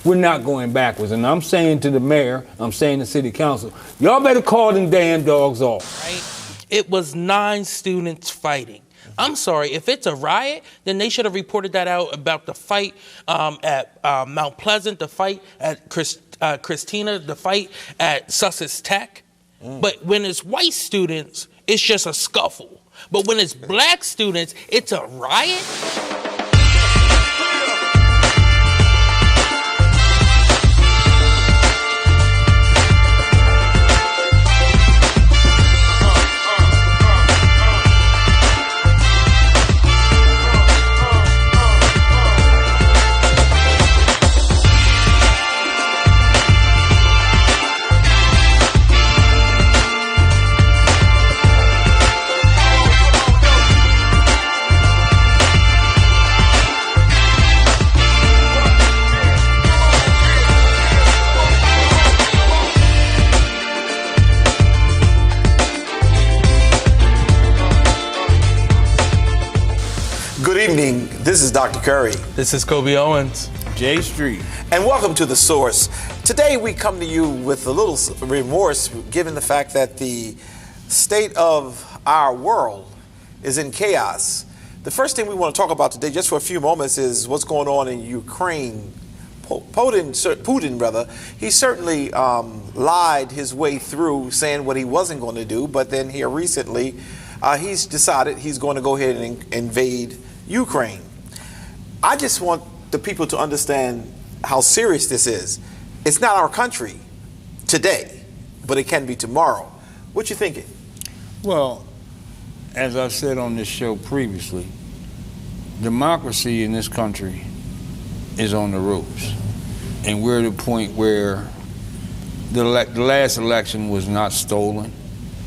we're not going backwards. And I'm saying to the mayor, I'm saying to city council, y'all better call them damn dogs off. Right? It was 9 students fighting. I'm sorry, if it's a riot, then they should have reported that out about the fight at Mount Pleasant, the fight at Christina, the fight at Sussex Tech. But when it's white students, it's just a scuffle. But when it's black students, it's a riot. Good evening. This is Dr. Curry. This is Kobe Owens. J Street. And welcome to The Source. Today we come to you with a little remorse given the fact that the state of our world is in chaos. The first thing we want to talk about today, just for a few moments, is what's going on in Ukraine. Putin, he certainly lied his way through saying what he wasn't going to do, but then here recently he's decided he's going to go ahead and invade Ukraine. I just want the people to understand how serious this is. It's not our country today, but it can be tomorrow. What you thinking? Well, as I've said on this show previously, democracy in this country is on the ropes. And we're at a point where the last election was not stolen.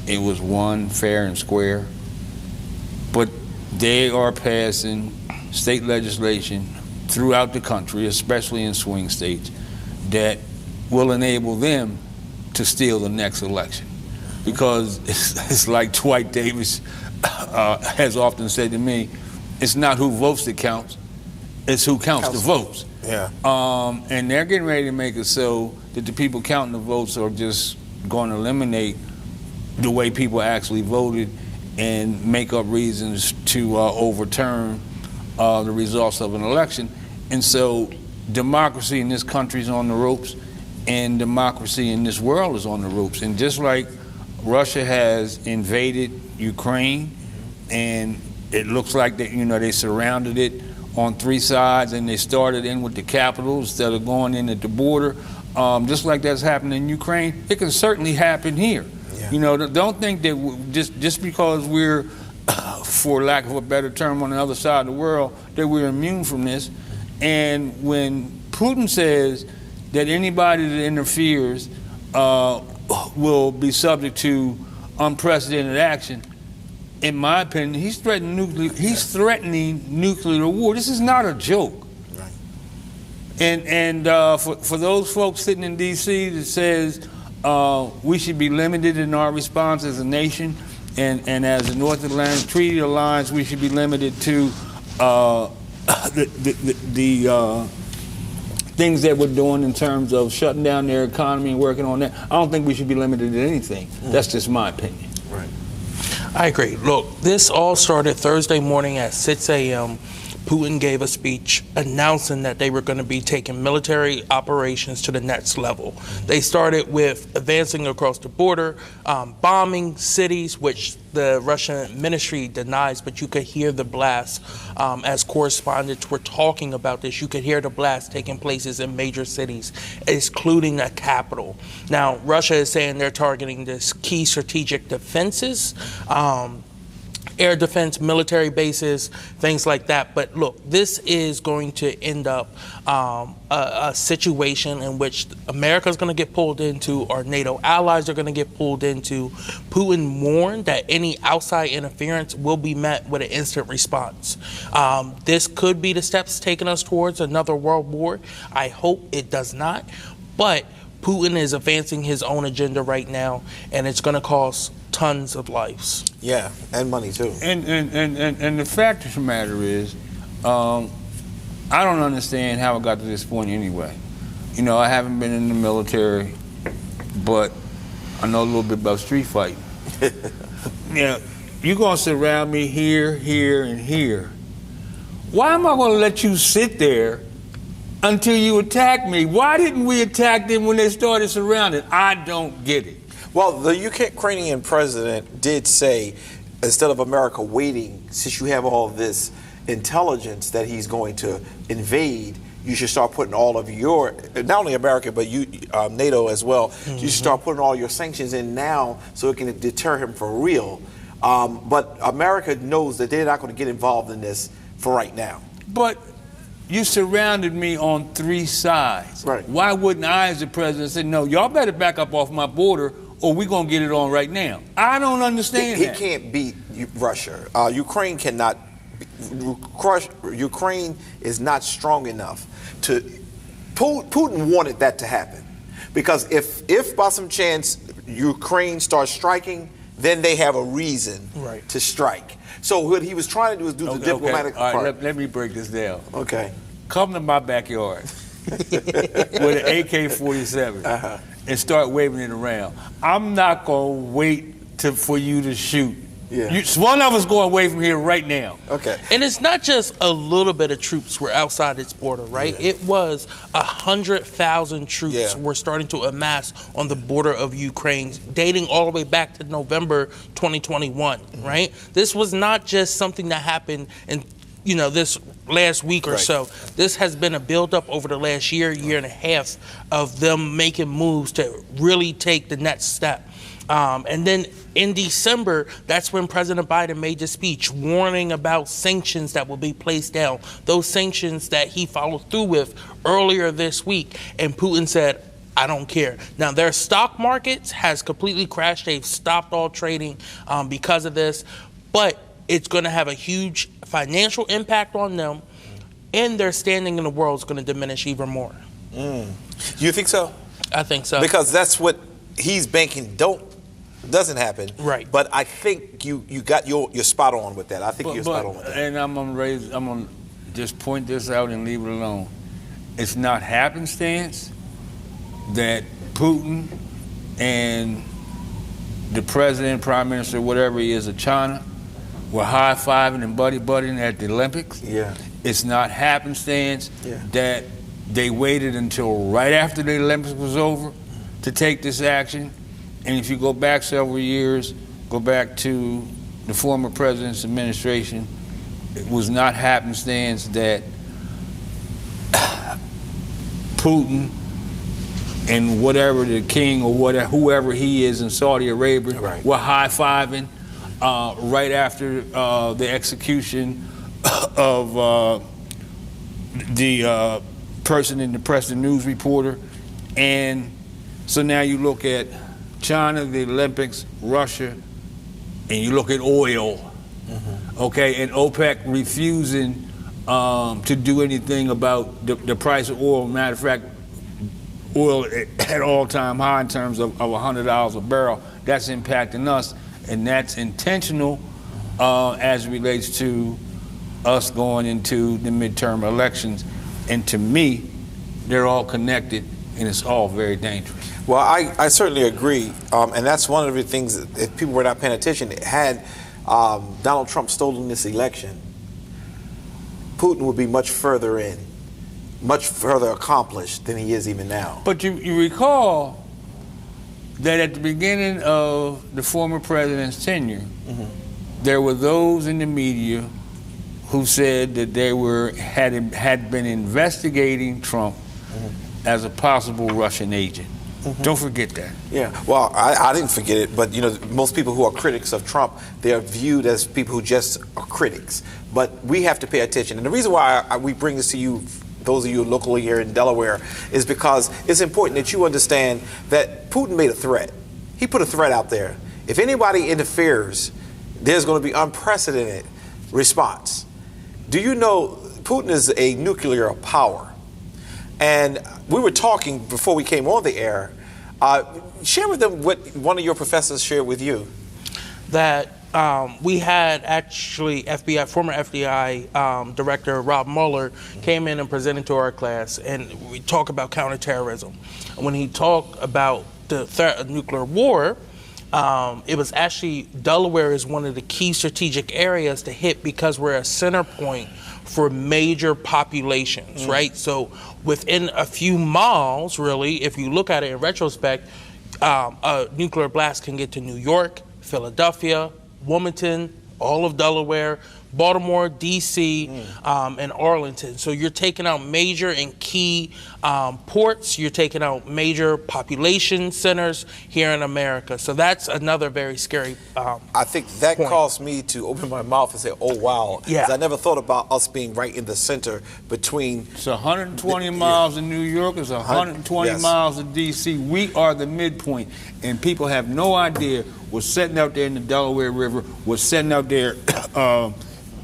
It was won fair and square. But they are passing state legislation throughout the country, especially in swing states, that will enable them to steal the next election. Because it's like Dwight Davis has often said to me, it's not who votes that counts, it's who counts the votes. Yeah. And they're getting ready to make it so that the people counting the votes are just going to eliminate the way people actually voted and make up reasons to overturn the results of an election. And so democracy in this country is on the ropes, and democracy in this world is on the ropes. And just like Russia has invaded Ukraine, and it looks like that, they surrounded it on 3 sides, and they started in with the capital instead of going in at the border. Just like that's happening in Ukraine, it can certainly happen here. Yeah. Don't think that just because we're, for lack of a better term, on the other side of the world, that we're immune from this. And when Putin says that anybody that interferes will be subject to unprecedented action, in my opinion, he's threatening nuclear war. This is not a joke. Right. And for those folks sitting in D.C. that says we should be limited in our response as a nation, and as a North Atlantic Treaty Alliance, we should be limited to the things that we're doing in terms of shutting down their economy and working on that. I don't think we should be limited to anything. That's just my opinion. Right. I agree. Look, this all started Thursday morning at 6 a.m. Putin gave a speech announcing that they were going to be taking military operations to the next level. They started with advancing across the border, bombing cities, which the Russian ministry denies, but you could hear the blast. As correspondents were talking about this, you could hear the blast taking places in major cities, including a capital. Now, Russia is saying they're targeting this key strategic defenses, air defense, military bases, things like that. But look, this is going to end up a situation in which America is going to get pulled into, our NATO allies are going to get pulled into. Putin warned that any outside interference will be met with an instant response. This could be the steps taking us towards another world war. I hope it does not. But Putin is advancing his own agenda right now, and it's going to cost tons of lives. Yeah, and money too. And the fact of the matter is, I don't understand how it got to this point anyway. You know, I haven't been in the military, but I know a little bit about street fighting. Now, you're going to surround me here, here, and here. Why am I going to let you sit there until you attack me? Why didn't we attack them when they started surrounding? I don't get it. Well, the Ukrainian president did say, instead of America waiting, since you have all this intelligence that he's going to invade, you should start putting all of your, not only America, but you, NATO as well, you should start putting all your sanctions in now so it can deter him for real. But America knows that they're not going to get involved in this for right now. But you surrounded me on 3 sides. Right. Why wouldn't I, as the president, say, no, y'all better back up off my border or we're going to get it on right now? I don't understand He that. can't beat Russia. Ukraine cannot crush. Ukraine is not strong enough to. Putin wanted that to happen, because if by some chance Ukraine starts striking, then they have a reason to strike. So what he was trying to do is do the diplomatic All part. right, let me break this down. Okay. Come to my backyard with an AK-47 and start waving it around. I'm not going to wait for you to shoot. Yeah. One of us going away from here right now. Okay. And it's not just a little bit of troops were outside its border, right? Yeah. It was 100,000 troops were starting to amass on the border of Ukraine, dating all the way back to November 2021, right? This was not just something that happened in, this last week or so. This has been a buildup over the last year and a half of them making moves to really take the next step. And then in December, that's when President Biden made the speech warning about sanctions that will be placed down, those sanctions that he followed through with earlier this week. And Putin said, I don't care. Now, their stock markets has completely crashed. They've stopped all trading because of this. But it's going to have a huge financial impact on them, and their standing in the world is going to diminish even more. You think so? I think so. Because that's what he's banking doesn't happen. Right. But I think you're spot on with that. I think you're spot on with that. And I'm gonna just point this out and leave it alone. It's not happenstance that Putin and the president, prime minister, whatever he is of China, were high-fiving and buddy-buddying at the Olympics. Yeah. It's not happenstance that they waited until right after the Olympics was over to take this action. And if you go back several years, go back to the former president's administration, it was not happenstance that Putin and whatever the king or whatever, whoever he is in Saudi Arabia were high-fiving right after the execution of the person in the press, the news reporter. And so now you look at China, the Olympics, Russia, and you look at oil, okay, and OPEC refusing to do anything about the price of oil. Matter of fact, oil at all-time high in terms of $100 a barrel. That's impacting us, and that's intentional as it relates to us going into the midterm elections. And to me, they're all connected, and it's all very dangerous. Well, I certainly agree, and that's one of the things that if people were not paying attention, had Donald Trump stolen this election, Putin would be much further accomplished than he is even now. But you recall that at the beginning of the former president's tenure, there were those in the media who said that they had been investigating Trump as a possible Russian agent. Don't forget that. Yeah, well, I didn't forget it, but most people who are critics of Trump, they are viewed as people who just are critics. But we have to pay attention. And the reason why we bring this to you, those of you locally here in Delaware, is because it's important that you understand that Putin made a threat. He put a threat out there. If anybody interferes, there's going to be unprecedented response. Do you know Putin is a nuclear power? And we were talking before we came on the air. Share with them what one of your professors shared with you. That we had actually former FBI Director Rob Mueller came in and presented to our class, and we talk about counterterrorism. When he talked about the threat of nuclear war, it was actually Delaware is one of the key strategic areas to hit because we're a center point for major populations, right? So within a few miles, really, if you look at it in retrospect, a nuclear blast can get to New York, Philadelphia, Wilmington, all of Delaware, Baltimore, D.C., and Arlington. So you're taking out major and key ports. You're taking out major population centers here in America. So that's another very scary I think that point. caused me to open my mouth and say, oh, wow. Yeah. 'Cause I never thought about us being right in the center between... It's 120 miles in New York. It's 120 Yes. miles in D.C. We are the midpoint, and people have no idea what's sitting out there in the Delaware River, what's sitting out there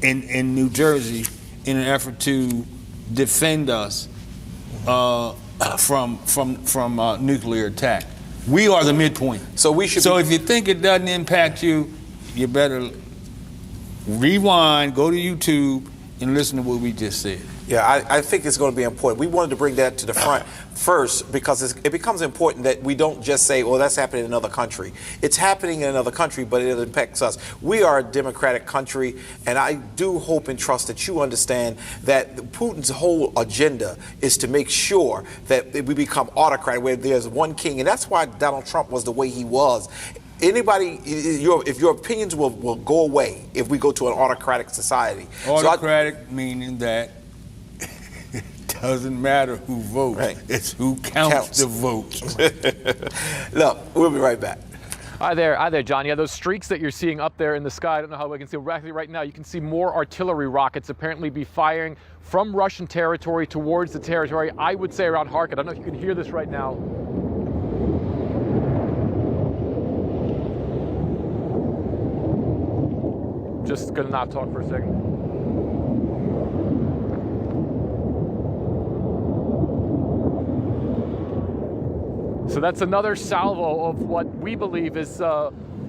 in New Jersey in an effort to defend us from nuclear attack. We are the midpoint. So we should. So if you think it doesn't impact you, you better rewind, go to YouTube, and listen to what we just said. Yeah, I think it's going to be important. We wanted to bring that to the front first because it becomes important that we don't just say, well, that's happening in another country. It's happening in another country, but it impacts us. We are a democratic country, and I do hope and trust that you understand that Putin's whole agenda is to make sure that we become autocratic, where there's one king, and that's why Donald Trump was the way he was. Anybody, if your opinions will go away if we go to an autocratic society. Autocratic meaning that it doesn't matter who votes, right. It's who counts the votes. Look, we'll be right back. Hi there, John. Yeah, those streaks that you're seeing up there in the sky, I don't know how we can see right now. You can see more artillery rockets apparently be firing from Russian territory towards the territory, I would say around Kharkiv. I don't know if you can hear this right now. Just gonna not talk for a second. So that's another salvo of what we believe is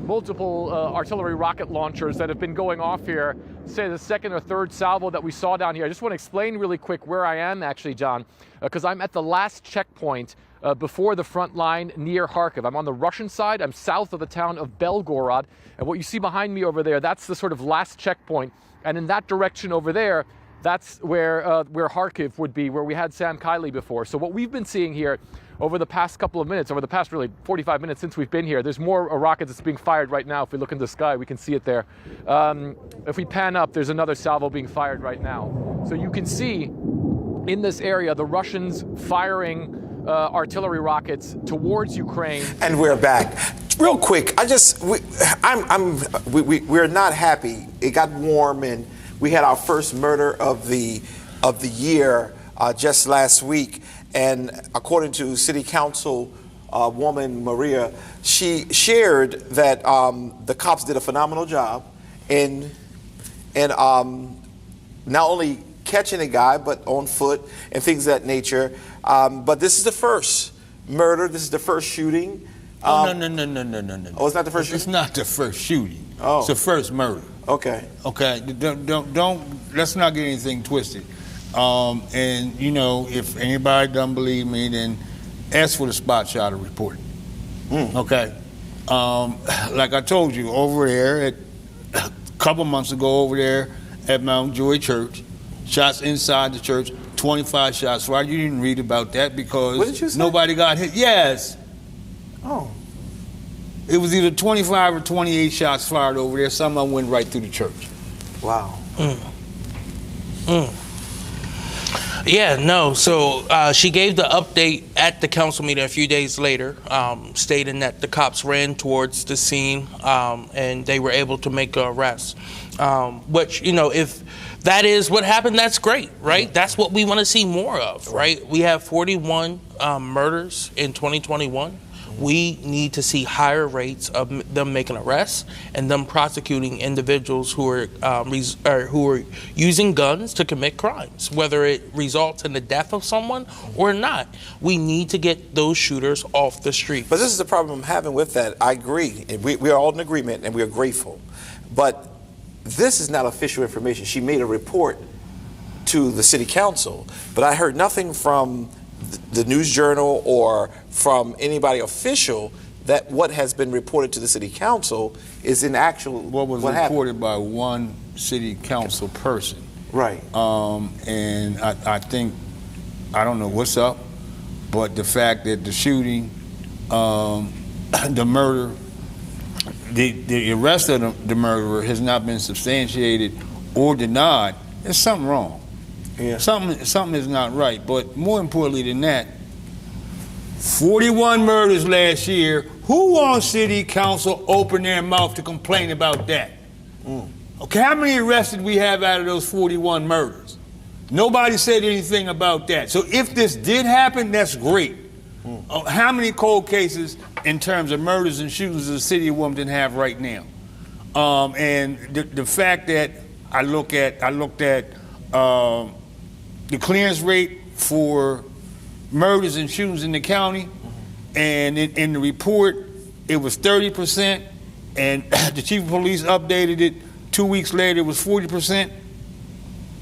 multiple artillery rocket launchers that have been going off here. Say the second or third salvo that we saw down here. I just want to explain really quick where I am actually, John, because I'm at the last checkpoint before the front line near Kharkiv. I'm on the Russian side. I'm south of the town of Belgorod. And what you see behind me over there, that's the sort of last checkpoint. And in that direction over there, that's where Kharkiv would be, where we had Sam Kiley before. So what we've been seeing here over the past couple of minutes, over the past really 45 minutes since we've been here, there's more rockets that's being fired right now. If we look in the sky, we can see it there. If we pan up, there's another salvo being fired right now. So you can see in this area, the Russians firing artillery rockets towards Ukraine. And we're back. Real quick, we're not happy. It got warm, and we had our first murder of the year just last week. And according to City Council woman Maria, she shared that the cops did a phenomenal job in not only catching a guy, but on foot and things of that nature. But this is the first murder. This is the first shooting. No. Oh, it's not the first shooting? It's not the first shooting. Oh. It's the first murder. Okay. Okay. Don't. Let's not get anything twisted. And you know, if anybody doesn't believe me, then ask for the spot shot report. Okay. Like I told you, over there a couple months ago, over there at Mount Joy Church, shots inside the church, 25 shots. Why you didn't read about that? Because what did you say? Nobody got hit. Yes. Oh. It was either 25 or 28 shots fired over there. Some of them went right through the church. Wow. Yeah, no. So she gave the update at the council meeting a few days later, stating that the cops ran towards the scene and they were able to make an arrest. Which, you know, if that is what happened, that's great, right? That's what we want to see more of, right? We have 41 murders in 2021. We need to see higher rates of them making arrests and them prosecuting individuals who are using guns to commit crimes, whether it results in the death of someone or not. We need to get those shooters off the street. But this is the problem I'm having with that. I agree. We are all in agreement, and we are grateful. but this is not official information. She made a report to the city council, but I heard nothing from the News Journal or from anybody official that what has been reported to the city council is in actual What was reported by one city council person. Right. And I think, I don't know what's up, but the fact that the shooting, the murder, the arrest of the murderer has not been substantiated or denied, there's something wrong. Yeah. Something is not right. But more importantly than that, 41 murders last year. Who on city council opened their mouth to complain about that? Okay, how many arrests did we have out of those 41 murders? Nobody said anything about that. So if this did happen, that's great. How many cold cases in terms of murders and shootings does the city of Wilmington have right now? And the fact that I looked at the clearance rate for murders and shootings in the county, and in the report, it was 30%, and the chief of police updated it 2 weeks later, it was 40%.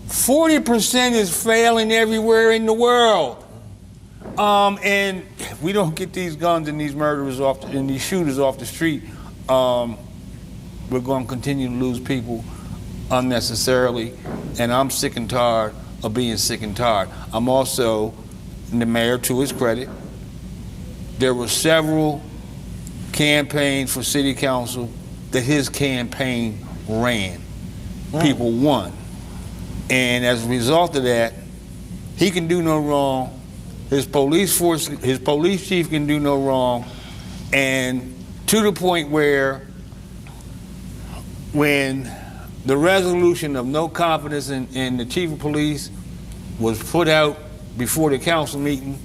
40% is failing everywhere in the world. And if we don't get these guns and these murderers and these shooters off the street, we're going to continue to lose people unnecessarily, and I'm sick and tired of being sick and tired. I'm also, the mayor, to his credit, there were several campaigns for city council that his campaign ran. People won. And as a result of that, he can do no wrong. His police force, his police chief can do no wrong. And to the point where when the resolution of no confidence in the chief of police was put out before the council meeting,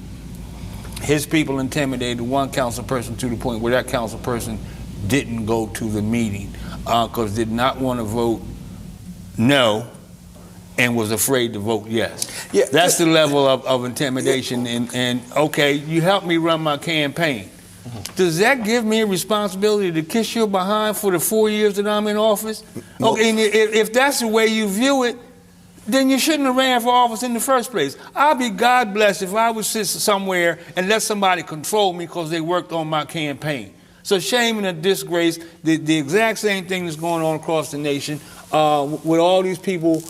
his people intimidated one council person to the point where that council person didn't go to the meeting because did not want to vote no and was afraid to vote yes. Yeah, that's the level of intimidation. And okay, you helped me run my campaign. Does that give me a responsibility to kiss your behind for the 4 years that I'm in office? Okay, and if that's the way you view it, then you shouldn't have ran for office in the first place. I'll be God blessed if I would sit somewhere and let somebody control me because they worked on my campaign. So shame and a disgrace, the exact same thing that's going on across the nation with all these people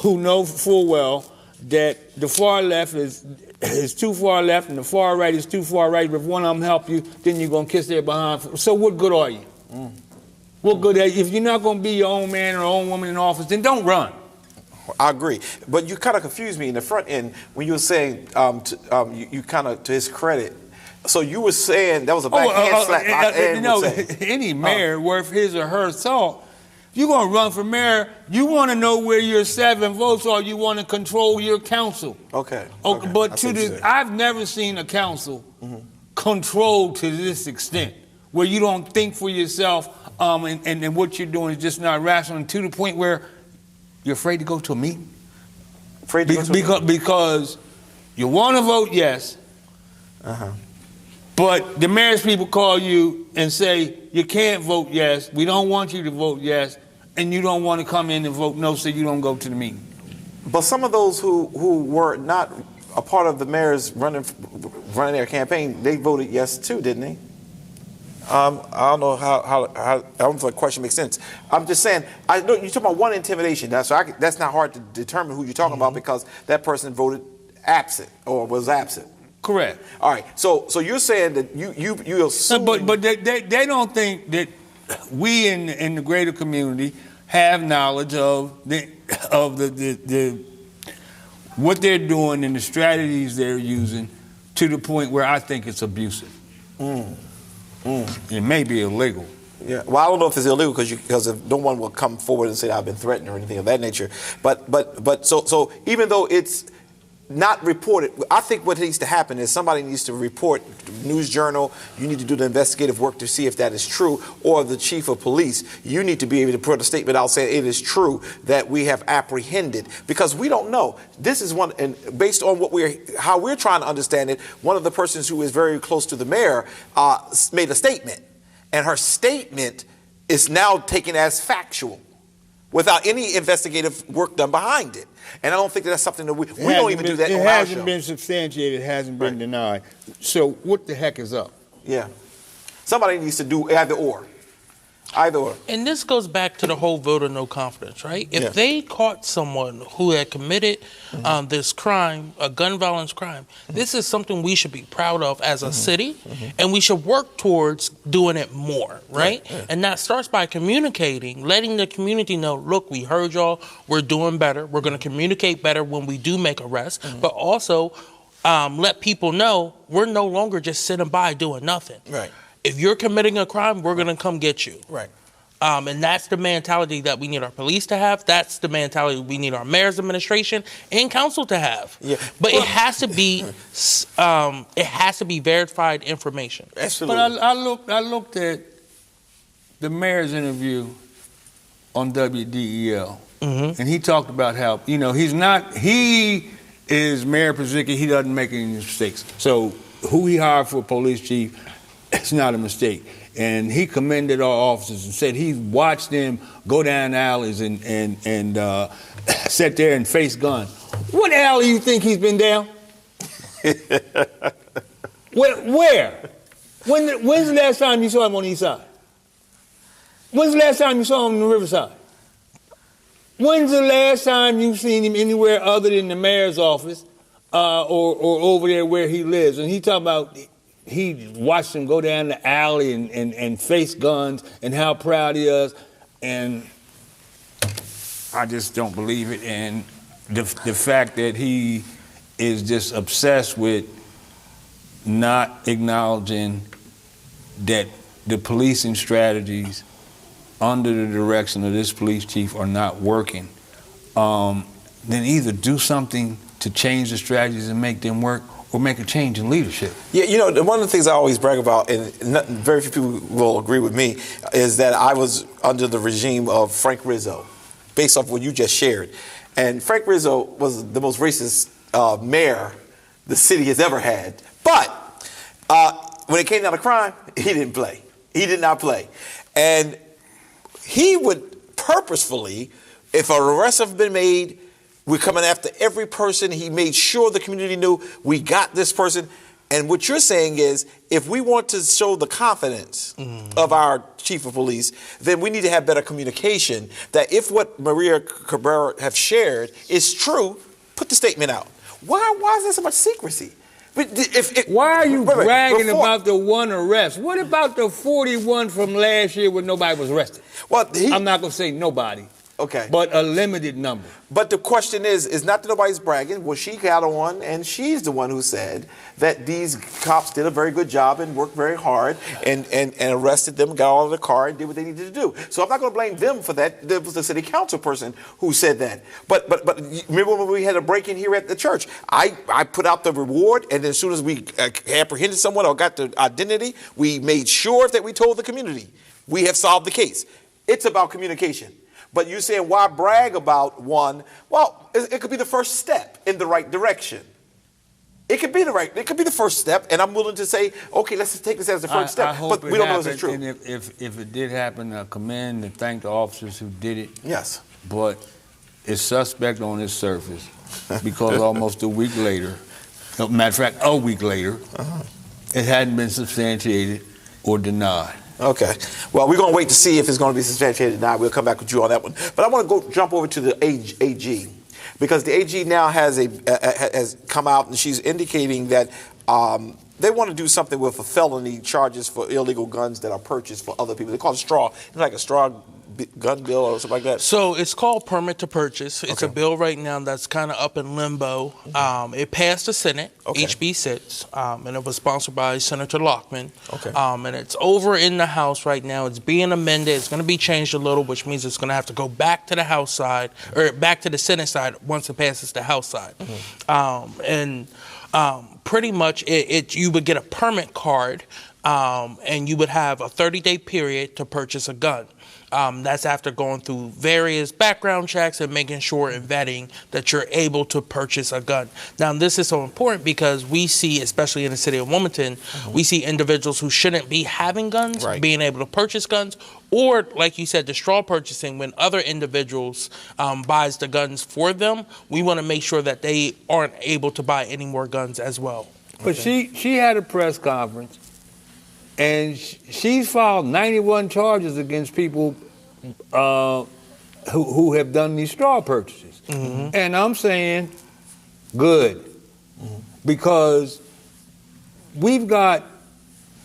who know full well that the far left is too far left and the far right is too far right. If one of them help you, then you're going to kiss their behind. So what good are you? What good are you? If you're not going to be your own man or own woman in office, then don't run. I agree. But you kind of confused me in the front end when you were saying, you kind of, to his credit, so you were saying that was a backhand slap. Any mayor worth his or her salt, you're going to run for mayor, you want to know where your 7 votes are, you want to control your council. Okay. But I've never seen a council controlled to this extent, where you don't think for yourself, and what you're doing is just not rational, and to the point where you're afraid to go to a meeting. Because you want to vote yes, but the mayor's people call you and say, you can't vote yes, we don't want you to vote yes, and you don't want to come in and vote no, so you don't go to the meeting. But some of those who were not a part of the mayor's running their campaign, they voted yes too, didn't they? I don't know how I don't know if the question makes sense. I'm just saying, I know you're talking about one intimidation. That's not hard to determine who you're talking about because that person voted absent or was absent. Correct. All right. So you're saying that you assume, but they don't think that we in the greater community have knowledge of the what they're doing and the strategies they're using to the point where I think it's abusive. It may be illegal. Yeah. Well, I don't know if it's illegal because no one will come forward and say I've been threatened or anything of that nature. But so even though it's not reported, I think what needs to happen is somebody needs to report, News Journal, you need to do the investigative work to see if that is true, or the chief of police, you need to be able to put a statement out saying it is true that we have apprehended, because we don't know. This is one, and based on how we're trying to understand it, one of the persons who is very close to the mayor made a statement, and her statement is now taken as factual without any investigative work done behind it. And I don't think that's something that we don't even do that on our show. It hasn't been substantiated. It hasn't been denied. So what the heck is up? Yeah. Somebody needs to do either or. Either or. And this goes back to the whole vote of no confidence, right? If they caught someone who had committed this crime, a gun violence crime, this is something we should be proud of as a city, and we should work towards doing it more, right? And that starts by communicating, letting the community know, look, we heard y'all, we're doing better, we're going to communicate better when we do make arrests, but also let people know we're no longer just sitting by doing nothing. Right. If you're committing a crime, we're going to come get you. Right. And that's the mentality that we need our police to have. That's the mentality we need our mayor's administration and council to have. Yeah. But it has to be verified information. Absolutely. But I looked at the mayor's interview on WDEL, and he talked about how, he is Mayor Pazicki, he doesn't make any mistakes. So who he hired for police chief, it's not a mistake. And he commended our officers and said he watched them go down alleys and sit there and face guns. What alley you think he's been down? Where? When's the last time you saw him on the east side? When's the last time you saw him on the riverside? When's the last time you've seen him anywhere other than the mayor's office or over there where he lives? And he talking about he watched them go down the alley and face guns and how proud he is. And I just don't believe it. And the fact that he is just obsessed with not acknowledging that the policing strategies under the direction of this police chief are not working, then either do something to change the strategies and make them work, or make a change in leadership. Yeah, one of the things I always brag about, and very few people will agree with me, is that I was under the regime of Frank Rizzo, based off what you just shared. And Frank Rizzo was the most racist mayor the city has ever had. But when it came down to crime, he didn't play. He did not play. And he would purposefully, if an arrest had been made, we're coming after every person. He made sure the community knew we got this person. And what you're saying is, if we want to show the confidence of our chief of police, then we need to have better communication. That if what Maria Cabrera have shared is true, put the statement out. Why is there so much secrecy? Why are you bragging about the one arrest? What about the 41 from last year when nobody was arrested? Well, I'm not going to say nobody. Okay. But a limited number. But the question is not that nobody's bragging. Well, she got on, and she's the one who said that these cops did a very good job and worked very hard and arrested them, got out of the car, and did what they needed to do. So I'm not going to blame them for that. It was the city council person who said that. But remember when we had a break-in here at the church? I put out the reward, and then as soon as we apprehended someone or got the identity, we made sure that we told the community we have solved the case. It's about communication. But you're saying, why brag about one? Well, it could be the first step in the right direction. It could be the first step, and I'm willing to say, okay, let's just take this as the first step. But we don't know if it's true. And if it did happen, I commend and thank the officers who did it. Yes. But it's suspect on its surface because almost a week later, matter of fact, a week later, it hadn't been substantiated or denied. Okay. Well, we're going to wait to see if it's going to be substantiated or not. We'll come back with you on that one. But I want to jump over to the AG, because the AG now has come out and she's indicating that they want to do something with felony charges for illegal guns that are purchased for other people. They call it a straw gun bill or something like that. So it's called permit to purchase. It's a bill right now that's kind of up in limbo. It passed the Senate, HB 6, and it was sponsored by Senator Lockman. And it's over in the House right now. It's being amended. It's going to be changed a little, which means it's going to have to go back to the House side, or back to the Senate side once it passes the House side. Pretty much you would get a permit card, and you would have a 30-day period to purchase a gun. That's after going through various background checks and making sure and vetting that you're able to purchase a gun. Now, this is so important because we see, especially in the city of Wilmington, we see individuals who shouldn't be having guns, being able to purchase guns, or like you said, the straw purchasing when other individuals buys the guns for them. We want to make sure that they aren't able to buy any more guns as well. But she had a press conference, and she's filed 91 charges against people who have done these straw purchases. And I'm saying, good, because we've got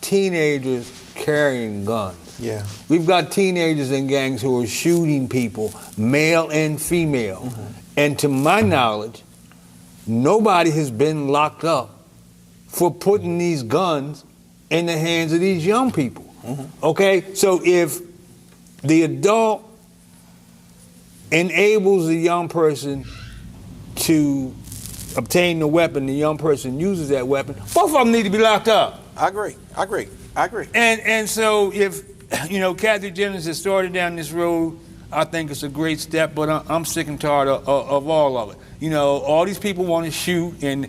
teenagers carrying guns. Yeah. We've got teenagers in gangs who are shooting people, male and female. And to my knowledge, nobody has been locked up for putting these guns in the hands of these young people. Okay? So if the adult enables the young person to obtain the weapon, the young person uses that weapon, both of them need to be locked up. I agree. And so if, Kathy Jennings has started down this road, I think it's a great step, but I'm sick and tired of all of it. All these people want to shoot, and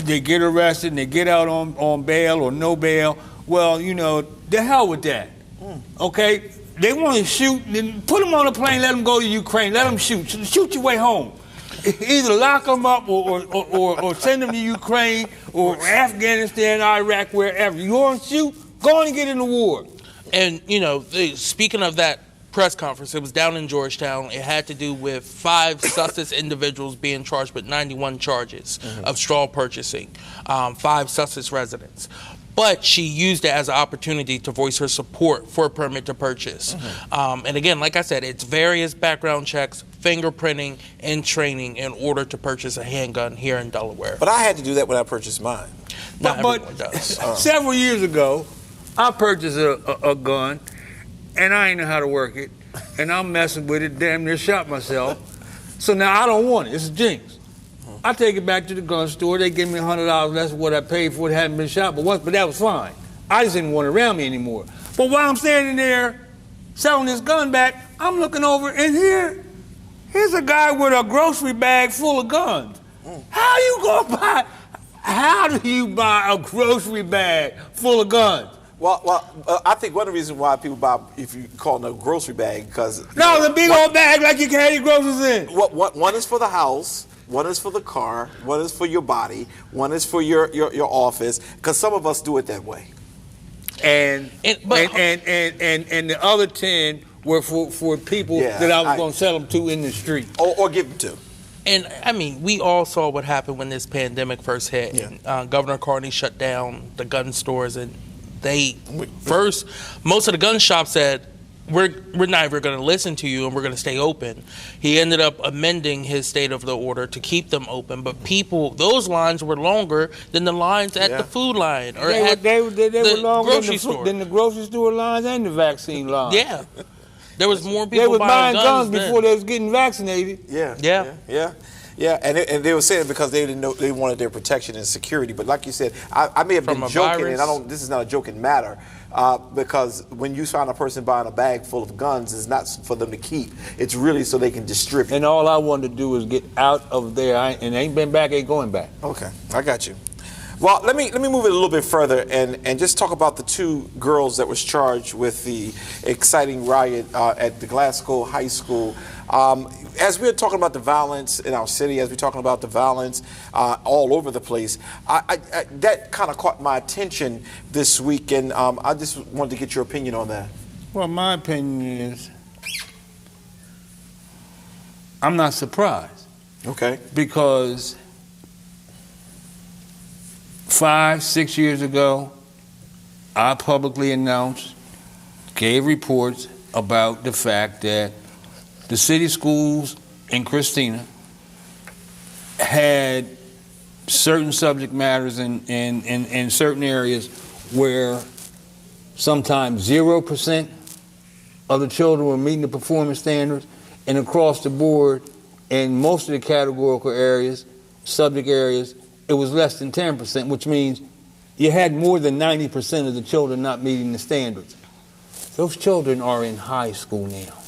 they get arrested, and they get out on bail or no bail. Well, the hell with that. Okay? They want to shoot, then put them on a plane, let them go to Ukraine, let them shoot. Shoot your way home. Either lock them up or send them to Ukraine or Afghanistan, Iraq, wherever. You want to shoot? Go on and get in the war. And, speaking of that press conference, it was down in Georgetown. It had to do with 5 Sussex individuals being charged with 91 charges of straw purchasing, 5 Sussex residents. But she used it as an opportunity to voice her support for a permit to purchase. And again, like I said, it's various background checks, fingerprinting, and training in order to purchase a handgun here in Delaware. But I had to do that when I purchased mine. Not everyone does. Several years ago, I purchased a gun, and I ain't know how to work it, and I'm messing with it, damn near shot myself. So now I don't want it. It's a jinx. I take it back to the gun store. They give me $100 less than what I paid for it. It hadn't been shot but that was fine. I just didn't want it around me anymore. But while I'm standing there selling this gun back, I'm looking over, and here's a guy with a grocery bag full of guns. How do you buy a grocery bag full of guns? Well, I think one of the reasons why people buy, if you call it a grocery bag, because the big old bag like you carry your groceries in. One is for the house, one is for the car, one is for your body, one is for your office, because some of us do it that way. And the other 10 were for people that I was going to sell them to in the street. Or give them to. And I mean, we all saw what happened when this pandemic first hit. Yeah. Governor Carney shut down the gun stores, and most of the gun shops said, we're not ever going to listen to you, and we're going to stay open. He ended up amending his state of the order to keep them open, but those lines were longer than the lines at the food line or they were longer grocery store. Than the grocery store lines and the vaccine lines. Yeah. There was more people they were buying guns before they was getting vaccinated. Yeah, and they were saying because they didn't know, they wanted their protection and security. But like you said, I may have been joking, and this is not a joking matter, because when you find a person buying a bag full of guns, it's not for them to keep. It's really so they can distribute. And all I wanted to do was get out of there, and ain't been back, ain't going back. Okay, I got you. Well, let me move it a little bit further and just talk about the 2 girls that was charged with the exciting riot at the Glasgow High School. As we're talking about the violence in our city, as we're talking about the violence all over the place, that kind of caught my attention this week, and I just wanted to get your opinion on that. Well, my opinion is I'm not surprised. Okay. Because 5-6 years ago, I publicly announced, gave reports about the fact that the city schools in Christina had certain subject matters in certain areas where sometimes 0% of the children were meeting the performance standards, and across the board in most of the categorical areas, subject areas, it was less than 10%, which means you had more than 90% of the children not meeting the standards. Those children are in high school now.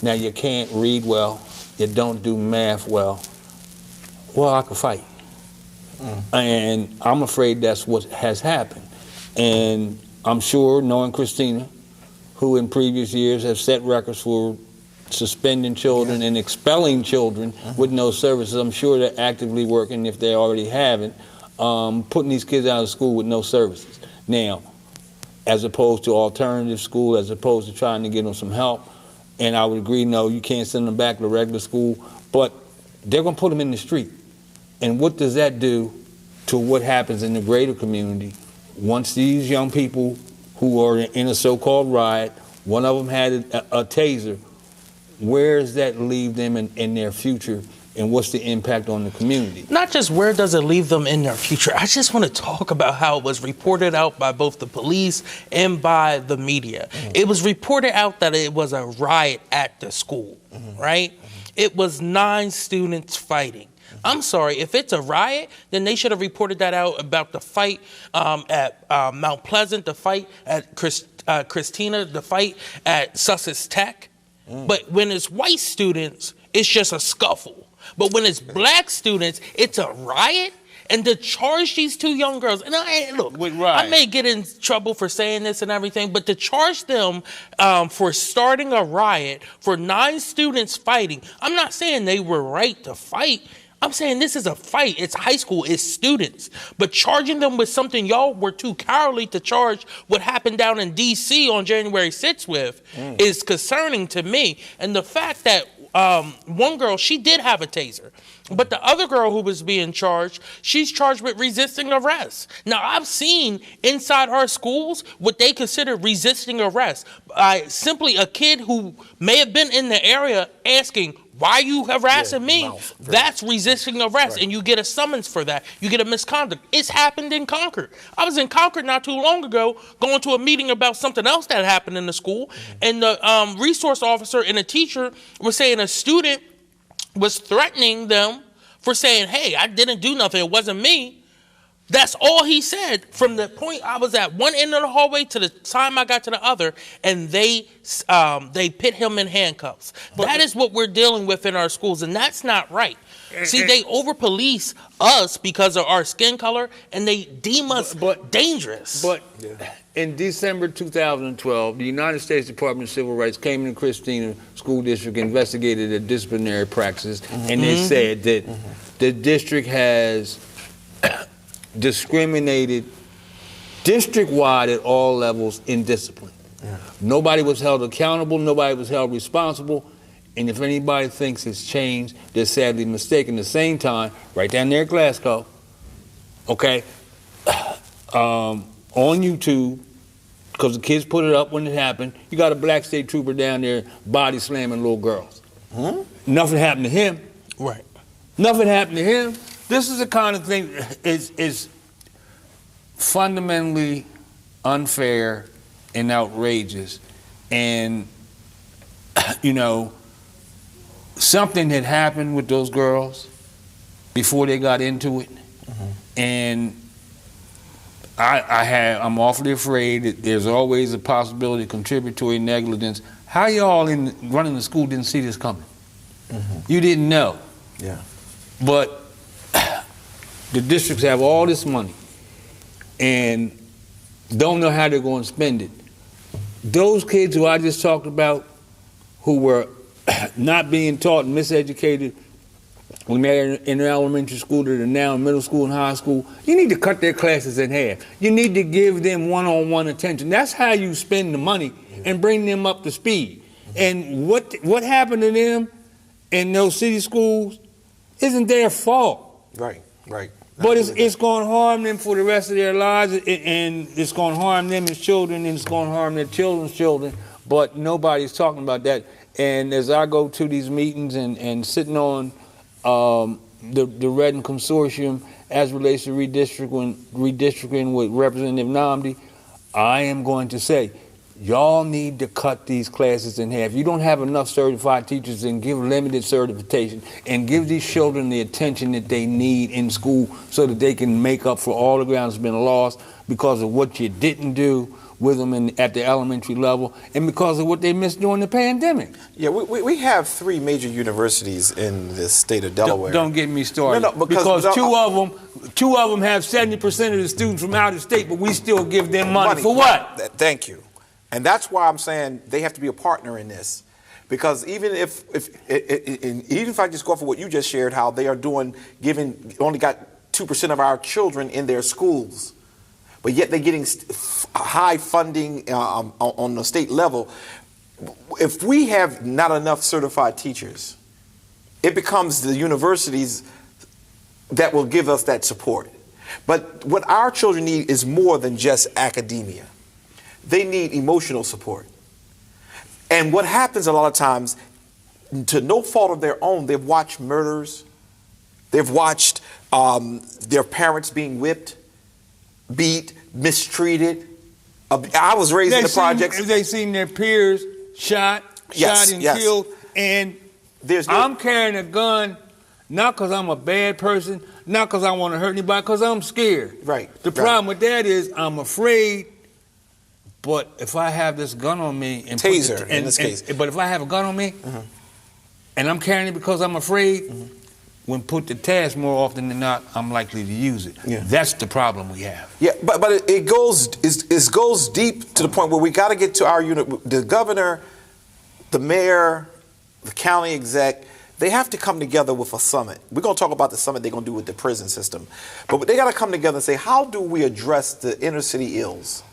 Now you can't read well, you don't do math well. Well, I could fight. And I'm afraid that's what has happened. And I'm sure, knowing Christina, who in previous years have set records for suspending children and expelling children with no services, I'm sure they're actively working, if they already haven't, putting these kids out of school with no services. Now, as opposed to alternative school, as opposed to trying to give them some help, and I would agree, no, you can't send them back to regular school, but they're going to put them in the street. And what does that do to what happens in the greater community once these young people who are in a so-called riot, one of them had a taser, where does that leave them in their future, and what's the impact on the community? Not just where does it leave them in their future. I just want to talk about how it was reported out by both the police and by the media. It was reported out that it was a riot at the school, right? It was 9 students fighting. I'm sorry, if it's a riot, then they should have reported that out about the fight at Mount Pleasant, the fight at Christina, the fight at Sussex Tech. But when it's white students, it's just a scuffle. But when it's black students, it's a riot. And to charge these 2 young girls, and look, I may get in trouble for saying this and everything, but to charge them for starting a riot, for 9 students fighting, I'm not saying they were right to fight. I'm saying this is a fight. It's high school. It's students. But charging them with something y'all were too cowardly to charge what happened down in D.C. on January 6th with is concerning to me. And the fact that one girl, she did have a taser. But the other girl who was being charged, she's charged with resisting arrest. Now, I've seen inside our schools what they consider resisting arrest. Simply a kid who may have been in the area asking, why are you harassing me? That's resisting arrest, and you get a summons for that. You get a misconduct. It's happened in Concord. I was in Concord not too long ago going to a meeting about something else that happened in the school, and the resource officer and a teacher were saying a student was threatening them for saying, hey, I didn't do nothing. It wasn't me. That's all he said from the point I was at one end of the hallway to the time I got to the other, and they put him in handcuffs. That is what we're dealing with in our schools, and that's not right. See, they over-police us because of our skin color, and they deem us dangerous. But in December 2012, the United States Department of Civil Rights came into Christina School District, investigated the disciplinary practices, and they said that the district has discriminated district-wide at all levels in discipline. Nobody was held accountable, nobody was held responsible, and if anybody thinks it's changed, they're sadly mistaken. At the same time, right down there at Glasgow, okay, on YouTube, because the kids put it up when it happened, you got a black state trooper down there body slamming little girls. Nothing happened to him. Right. Nothing happened to him. This is the kind of thing is fundamentally unfair and outrageous. And, you know, something had happened with those girls before they got into it. And I'm awfully afraid that there's always a possibility of contributory negligence. How y'all in running the school didn't see this coming? You didn't know. Yeah. But the districts have all this money and don't know how they're going to spend it. Those kids who I just talked about, who were not being taught and miseducated when they're in elementary school, that are now in middle school and high school, you need to cut their classes in half. You need to give them one-on-one attention. That's how you spend the money and bring them up to speed. And what happened to them in those city schools isn't their fault. Right. But it's going to harm them for the rest of their lives, and it's going to harm them as children, and it's going to harm their children's children, but nobody's talking about that. And as I go to these meetings and sitting on the Redden Consortium as relates to redistricting with Representative Namdi, I am going to say, y'all need to cut these classes in half. You don't have enough certified teachers, and give limited certification and give these children the attention that they need in school so that they can make up for all the ground that's been lost because of what you didn't do with them at the elementary level, and because of what they missed during the pandemic. Yeah, we have 3 major universities in the state of Delaware. Don't get me started. No, because two of them have 70% of the students from out of state, but we still give them money. For what? Thank you. And that's why I'm saying they have to be a partner in this. Because even if I just go off of what you just shared, how they are only got 2% of our children in their schools, but yet they're getting high funding on the state level. If we have not enough certified teachers, it becomes the universities that will give us that support. But what our children need is more than just academia. They need emotional support. And what happens a lot of times, to no fault of their own, they've watched murders, they've watched their parents being whipped, beat, mistreated. I was raised in the projects. They've seen their peers shot and killed, and I'm carrying a gun, not because I'm a bad person, not because I want to hurt anybody, because I'm scared. Right. The problem with that is I'm afraid. But if I have this gun on me, and taser in this case. But if I have a gun on me, and I'm carrying it because I'm afraid, when put to task more often than not, I'm likely to use it. Yeah. That's the problem we have. Yeah, but it goes deep to the point where we got to get to our the governor, the mayor, the county exec. They have to come together with a summit. We're going to talk about the summit they're going to do with the prison system, but they got to come together and say, how do we address the inner city ills?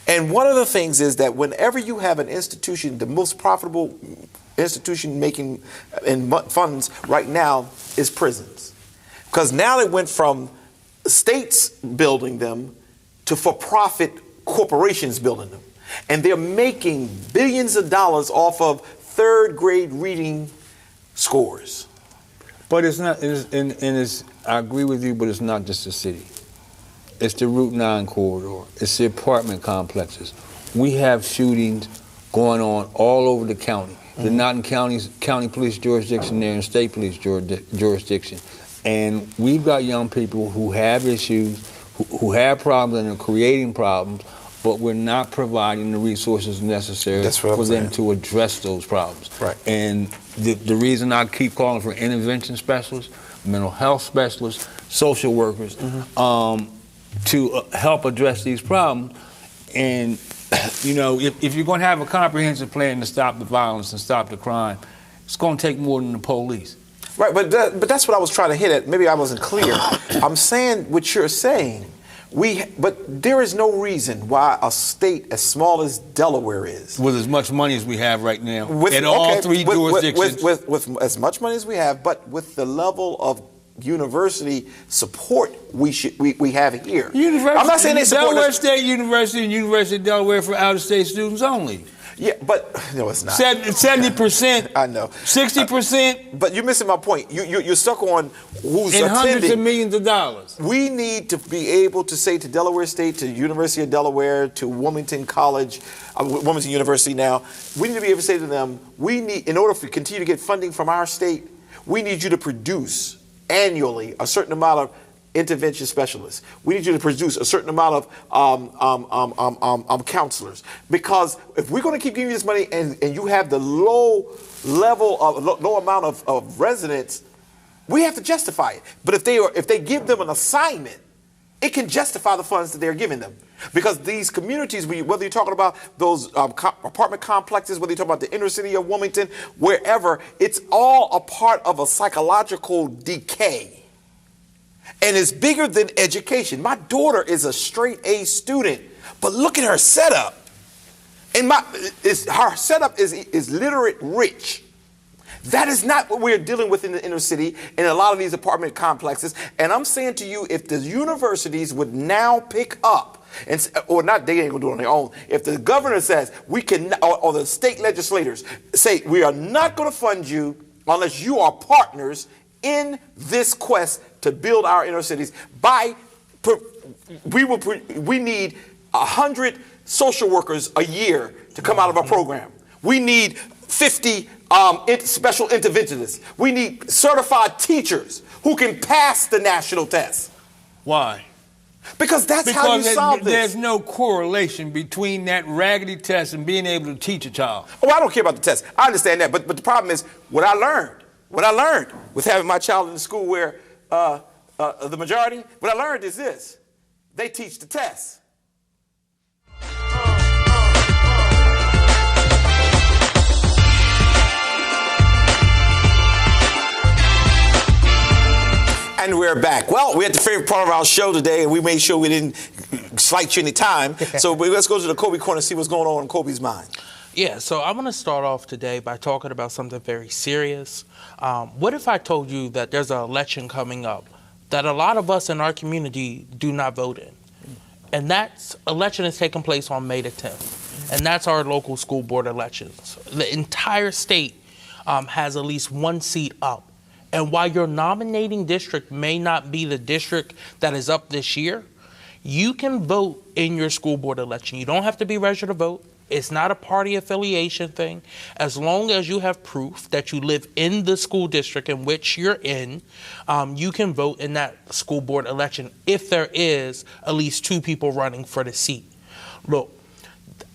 And one of the things is that whenever you have an institution, the most profitable institution making funds right now is prisons. Because now it went from states building them to for-profit corporations building them. And they're making billions of dollars off of third grade reading scores. But it's not, I agree with you, but it's not just the city. It's the Route 9 corridor. It's the apartment complexes. We have shootings going on all over the county. They're not in county police jurisdiction, they're in state police jurisdiction. And we've got young people who have issues, who have problems and are creating problems, but we're not providing the resources necessary for them to address those problems. Right. And the reason I keep calling for intervention specialists, mental health specialists, social workers, to help address these problems. And, you know, if you're going to have a comprehensive plan to stop the violence and stop the crime, it's going to take more than the police. Right, but that's what I was trying to hit at. Maybe I wasn't clear. I'm saying what you're saying. But there is no reason why a state as small as Delaware is, with as much money as we have right now, all three jurisdictions, with as much money as we have, but with the level of university support we have here. I'm not saying they support Delaware State University and University of Delaware for out-of-state students only. Yeah, but no, it's not. 70%. I know. 60%. But you're missing my point. You're stuck on who's and attending. Hundreds of millions of dollars. We need to be able to say to Delaware State, to University of Delaware, to Wilmington College, Wilmington University now, we need to be able to say to them, in order to continue to get funding from our state, we need you to produce annually a certain amount of intervention specialists. We need you to produce a certain amount of counselors. Because if we're going to keep giving you this money and you have the low amount of residents, we have to justify it. But if they give them an assignment, it can justify the funds that they're giving them. Because these communities, whether you're talking about those apartment complexes, whether you're talking about the inner city of Wilmington, wherever, it's all a part of a psychological decay. And it's bigger than education. My daughter is a straight A student, but look at her setup. And her setup is literate rich. That is not what we're dealing with in the inner city and a lot of these apartment complexes. And I'm saying to you, if the universities would now pick up, or not, they ain't gonna do it on their own. If the governor says we can, or the state legislators say we are not gonna fund you unless you are partners in this quest to build our inner cities. We need 100 social workers a year to come out of our program. We need 50 special interventionists. We need certified teachers who can pass the national test. Why? Because that's how you solve this. There's no correlation between that raggedy test and being able to teach a child. Oh, I don't care about the test. I understand that. But the problem is what I learned with having my child in the school where the majority, what I learned is this. They teach the test. And we're back. Well, we're at the favorite part of our show today, and we made sure we didn't slight you any time. So let's go to the Kobe corner and see what's going on in Kobe's mind. Yeah, so I'm going to start off today by talking about something very serious. What if I told you that there's an election coming up that a lot of us in our community do not vote in? And that election is taking place on May the 10th. And that's our local school board elections. The entire state has at least one seat up. And while your nominating district may not be the district that is up this year, you can vote in your school board election. You don't have to be registered to vote. It's not a party affiliation thing. As long as you have proof that you live in the school district in which you're in, you can vote in that school board election if there is at least two people running for the seat. Look,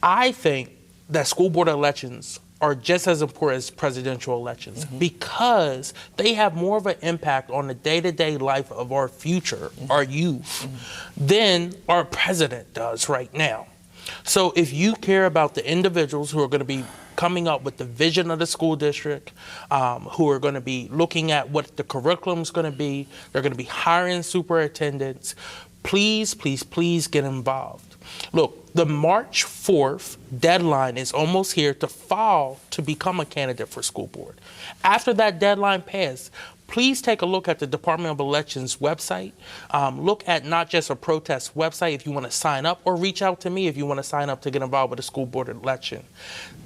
I think that school board elections are just as important as presidential elections because they have more of an impact on the day-to-day life of our future, our youth, than our president does right now. So if you care about the individuals who are going to be coming up with the vision of the school district, who are going to be looking at what the curriculum is going to be, they're going to be hiring superintendents, please, please, please get involved. Look, the March 4th deadline is almost here to file to become a candidate for school board. After that deadline passes, please take a look at the Department of Elections website. Look at not just a protest website if you want to sign up, or reach out to me if you want to sign up to get involved with the school board election.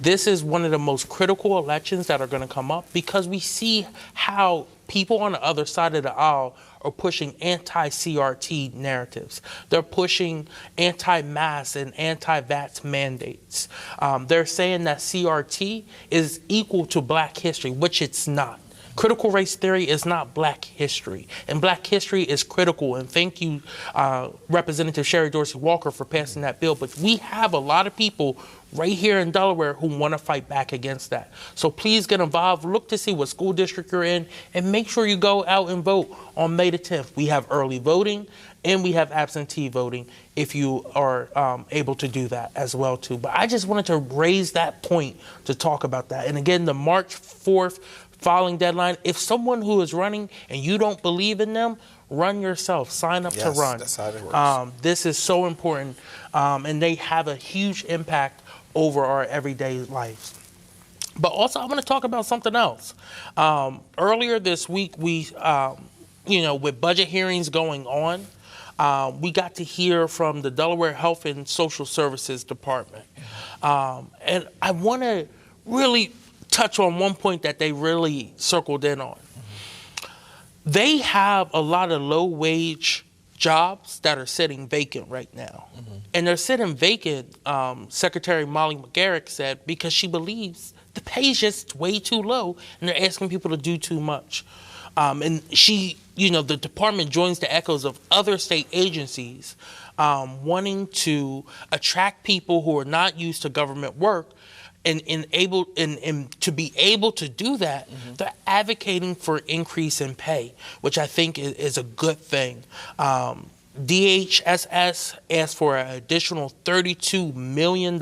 This is one of the most critical elections that are going to come up because we see how people on the other side of the aisle are pushing anti-CRT narratives. They're pushing anti-mask and anti-vax mandates. They're saying that CRT is equal to Black history, which it's not. Critical race theory is not Black history, and Black history is critical. And thank you, Representative Sherry Dorsey Walker, for passing that bill. But we have a lot of people right here in Delaware who want to fight back against that. So please get involved. Look to see what school district you're in, and make sure you go out and vote on May the 10th. We have early voting, and we have absentee voting if you are able to do that as well too. But I just wanted to raise that point to talk about that. And again, the March 4th filing deadline, if someone who is running and you don't believe in them, run yourself. Sign up to run. That's how it works. This is so important, and they have a huge impact over our everyday lives. But also, I want to talk about something else. Earlier this week, we, with budget hearings going on, we got to hear from the Delaware Health and Social Services Department. And I want to really touch on one point that they really circled in on. They have a lot of low-wage jobs that are sitting vacant right now. And they're sitting vacant, Secretary Molly McGarrick said, because she believes the pay is just way too low and they're asking people to do too much. And she, the department joins the echoes of other state agencies wanting to attract people who are not used to government work. And to be able to do that, they're advocating for increase in pay, which I think is a good thing. DHSS asked for an additional $32 million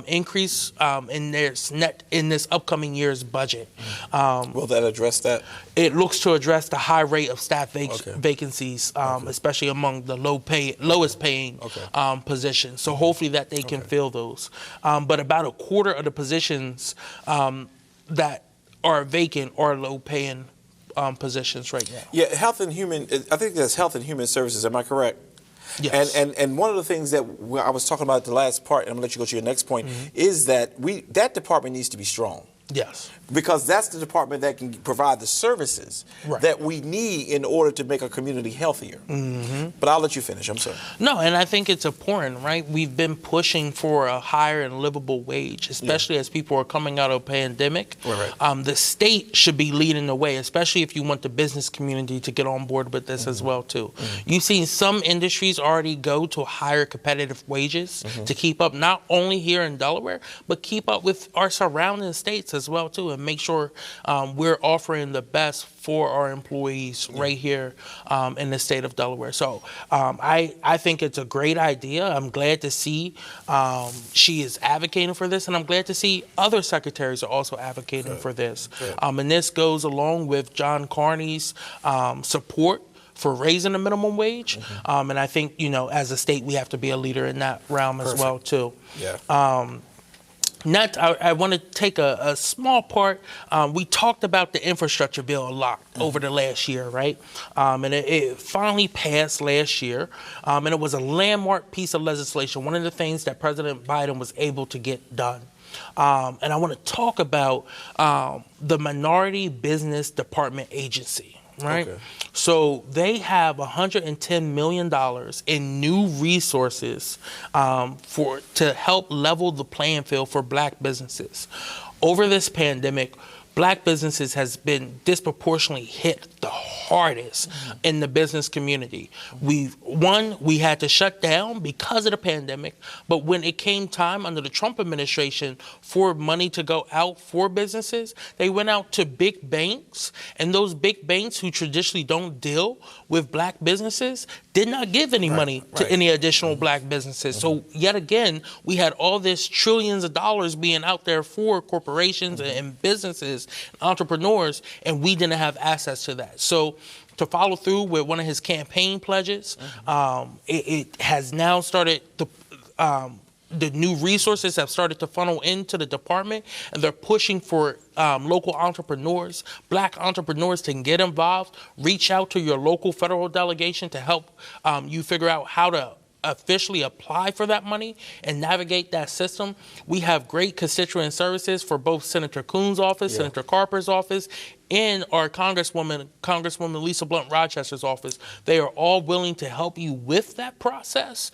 increase in this upcoming year's budget. Will that address that? It looks to address the high rate of staff vacancies, especially among the lowest paying positions. So hopefully that they can fill those. But about a quarter of the positions that are vacant are low paying positions right now. Yeah, Health and Human, I think that's Health and Human Services, am I correct? Yes. And one of the things that I was talking about at the last part, and I'm going to let you go to your next point, is that that department needs to be strong. Yes. Because that's the department that can provide the services that we need in order to make our community healthier. But I'll let you finish. I'm sorry. No, and I think it's important, right? We've been pushing for a higher and livable wage, especially as people are coming out of a pandemic. The state should be leading the way, especially if you want the business community to get on board with this as well, too. You've seen some industries already go to higher competitive wages to keep up, not only here in Delaware, but keep up with our surrounding states as well, too, and make sure we're offering the best for our employees right here in the state of Delaware. So I think it's a great idea. I'm glad to see she is advocating for this, and I'm glad to see other secretaries are also advocating for this. And this goes along with John Carney's support for raising the minimum wage. And I think, as a state, we have to be a leader in that realm as well, too. I want to take a small part. We talked about the infrastructure bill a lot over the last year, right? And it finally passed last year. And it was a landmark piece of legislation, one of the things that President Biden was able to get done. And I want to talk about the Minority Business Department Agency, right? So they have $110 million in new resources to help level the playing field for black businesses. Over this pandemic, black businesses has been disproportionately hit the hardest in the business community. We had to shut down because of the pandemic, but when it came time under the Trump administration for money to go out for businesses, they went out to big banks, and those big banks who traditionally don't deal with black businesses did not give any money to any additional black businesses. So yet again, we had all this trillions of dollars being out there for corporations and businesses, and entrepreneurs, and we didn't have access to that. So to follow through with one of his campaign pledges, it has now started to, the new resources have started to funnel into the department, and they're pushing for local entrepreneurs, black entrepreneurs, to get involved. Reach out to your local federal delegation to help you figure out how to officially apply for that money and navigate that system. We have great constituent services for both Senator Coons' office, Senator Carper's office, and our Congresswoman Lisa Blunt Rochester's office. They are all willing to help you with that process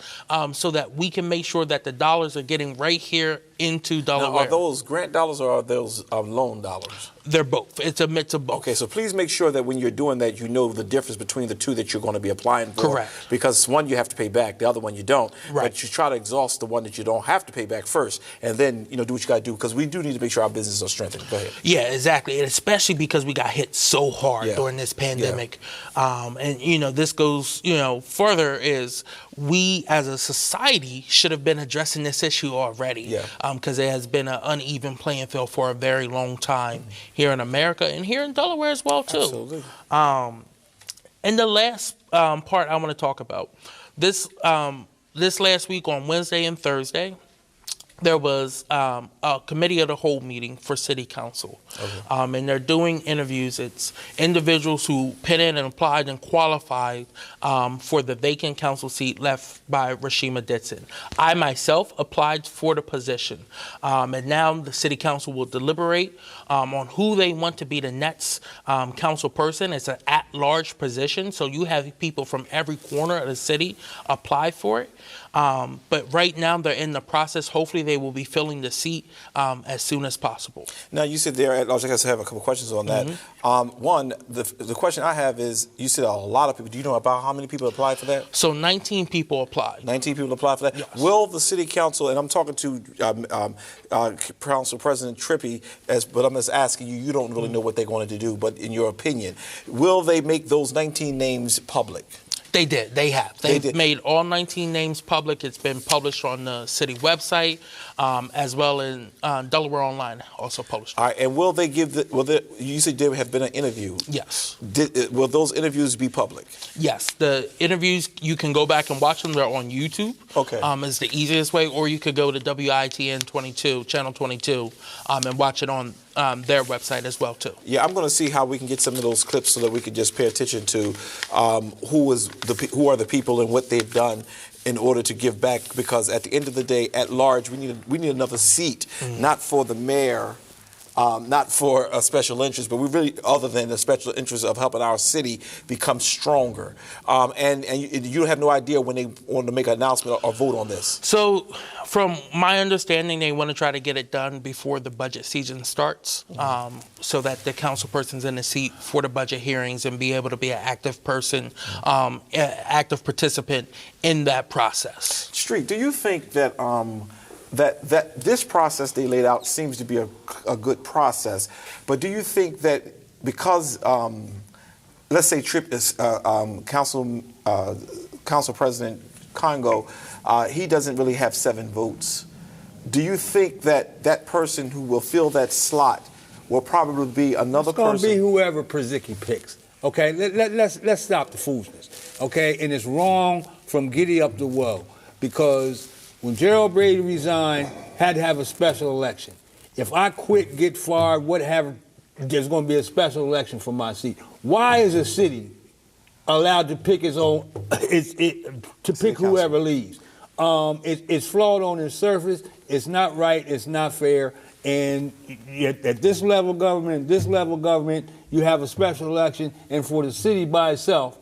so that we can make sure that the dollars are getting right here into Delaware. Now, are those grant dollars or are those loan dollars? They're both. It's a mix of both. Okay, so please make sure that when you're doing that, you know the difference between the two that you're going to be applying for. Correct. Because one you have to pay back, the other one you don't. But you try to exhaust the one that you don't have to pay back first, and then do what you got to do, because we do need to make sure our businesses are strengthened. Go ahead. Yeah, exactly, and especially because we got hit so hard during this pandemic. And this goes further is we as a society should have been addressing this issue already, because it has been an uneven playing field for a very long time here in America and here in Delaware as well too. Absolutely. And the last part I want to talk about, this last week on Wednesday and Thursday, there was a committee of the whole meeting for City Council. And they're doing interviews. It's individuals who put in and applied and qualified for the vacant council seat left by Rashima Ditson. I myself applied for the position. And now the City Council will deliberate on who they want to be the next council person. It's an at-large position, so you have people from every corner of the city apply for it. But right now they're in the process. Hopefully they will be filling the seat as soon as possible. Now you said there, I just have a couple questions on that. One, the question I have is, you said a lot of people. Do you know about how many people applied for that? So 19 people applied. 19 people applied for that? Yes. Will the City Council, and I'm talking to Council President Trippy, but I'm just asking you, you don't really know what they're going to do, but in your opinion, will they make those 19 names public? They did. They have. They've made all 19 names public. It's been published on the city website, as well as Delaware Online, also published. All right. And will they give you said there have been an interview. Yes. Will those interviews be public? Yes. The interviews, you can go back and watch them. They're on YouTube. Okay. Is the easiest way, or you could go to WITN 22, Channel 22, and watch it on their website as well too. Yeah, I'm going to see how we can get some of those clips so that we can just pay attention to who are the people and what they've done in order to give back. Because at the end of the day, at large, we need another seat, not for the mayor not for a special interest, but we really, other than the special interest of helping our city become stronger. And you have no idea when they want to make an announcement or vote on this. So, from my understanding, they want to try to get it done before the budget season starts, so that the council person's in the seat for the budget hearings and be able to be an active person, active participant in that process. Street, do you think that that this process they laid out seems to be a good process, but do you think that because let's say Council President Congo, he doesn't really have 7 votes. Do you think that that person who will fill that slot will probably be another person? It's going to be whoever Przicki picks. Okay, let's stop the foolishness. Okay, and it's wrong from giddy up the woe, because when Gerald Brady resigned, had to have a special election. If I quit, get fired, whatever, there's going to be a special election for my seat. Why is a city allowed to pick its own, to pick whoever leaves? It's flawed on its surface. It's not right. It's not fair. And at this level of government, you have a special election, and for the city by itself,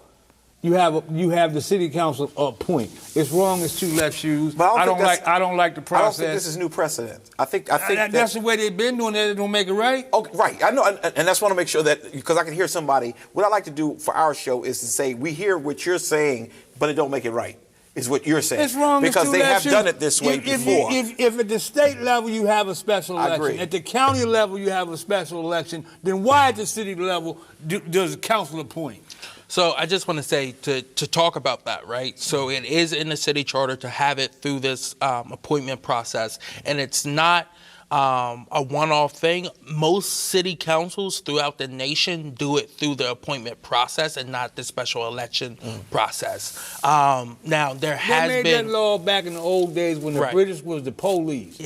you have the city council appoint. It's wrong as 2 left shoes. But I don't like the process. I don't think this is new precedent. I think that's the way they've been doing it. They don't make it right. Okay, right. I know, and that's want to make sure that, because I can hear somebody. What I like to do for our show is to say we hear what you're saying, but it don't make it right. Is what you're saying. It's wrong because they have done it this way before. If at the state level you have a special election, at the county level you have a special election, then why at the city level does the council appoint? So I just want to say to talk about that, right? So it is in the city charter to have it through this appointment process, and it's not a one-off thing. Most city councils throughout the nation do it through the appointment process and not the special election process. Now, there has been... They made that law back in the old days when the British was the police.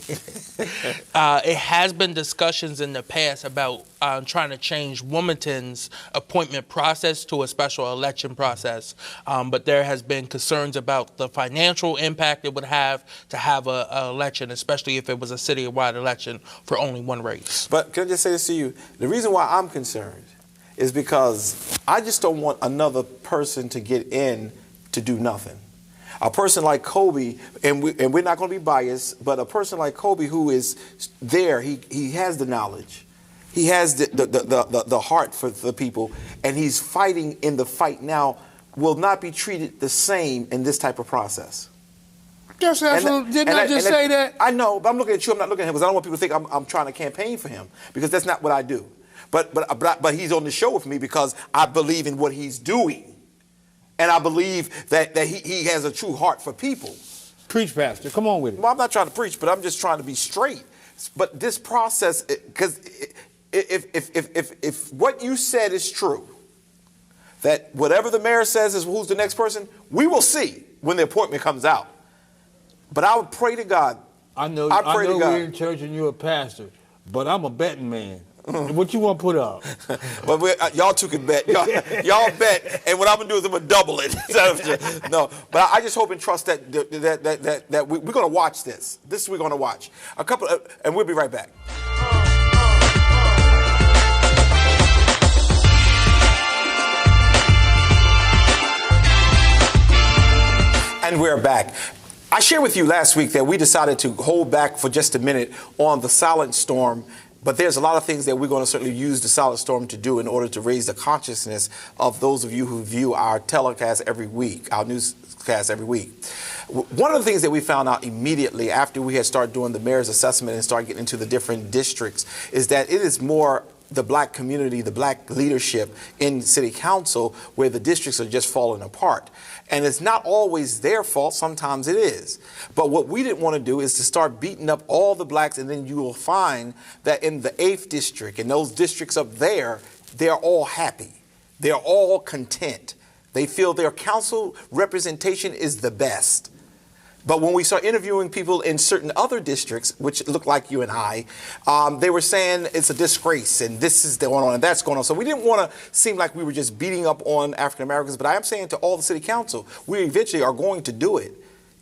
It has been discussions in the past about trying to change Wilmington's appointment process to a special election process, but there has been concerns about the financial impact it would have to have an election, especially if it was a city-wide election for only 1 race. But can I just say this to you? The reason why I'm concerned is because I just don't want another person to get in to do nothing. A person like Kobe, and we're not going to be biased, but a person like Kobe who is there, he has the knowledge. He has the heart for the people, and he's fighting in the fight now, will not be treated the same in this type of process. Didn't I just say that? I know, but I'm looking at you. I'm not looking at him because I don't want people to think I'm trying to campaign for him, because that's not what I do. But he's on the show with me because I believe in what he's doing, and I believe that he has a true heart for people. Preach, Pastor. Come on with it. Well, I'm not trying to preach, but I'm just trying to be straight. But this process, because if what you said is true, that whatever the mayor says is who's the next person, we will see when the appointment comes out. But I would pray to God. I know we're in church and you're a pastor, but I'm a betting man. What you want to put up? Well, y'all two can bet. Y'all bet, and what I'm gonna do is I'm gonna double it. No, but I just hope and trust that we're gonna watch this. This we're gonna watch a couple, and we'll be right back. And we're back. I shared with you last week that we decided to hold back for just a minute on the silent storm, but there's a lot of things that we're going to certainly use the silent storm to do in order to raise the consciousness of those of you who view our telecast every week, our newscast every week. One of the things that we found out immediately after we had started doing the mayor's assessment and started getting into the different districts is that it is more the black community, the black leadership in city council where the districts are just falling apart. And it's not always their fault. Sometimes it is. But what we didn't want to do is to start beating up all the blacks, and then you will find that in the 8th district and those districts up there, they're all happy. They're all content. They feel their council representation is the best. But when we start interviewing people in certain other districts, which look like you and I, they were saying it's a disgrace and this is going on and that's going on. So we didn't want to seem like we were just beating up on African Americans. But I am saying to all the city council, we eventually are going to do it.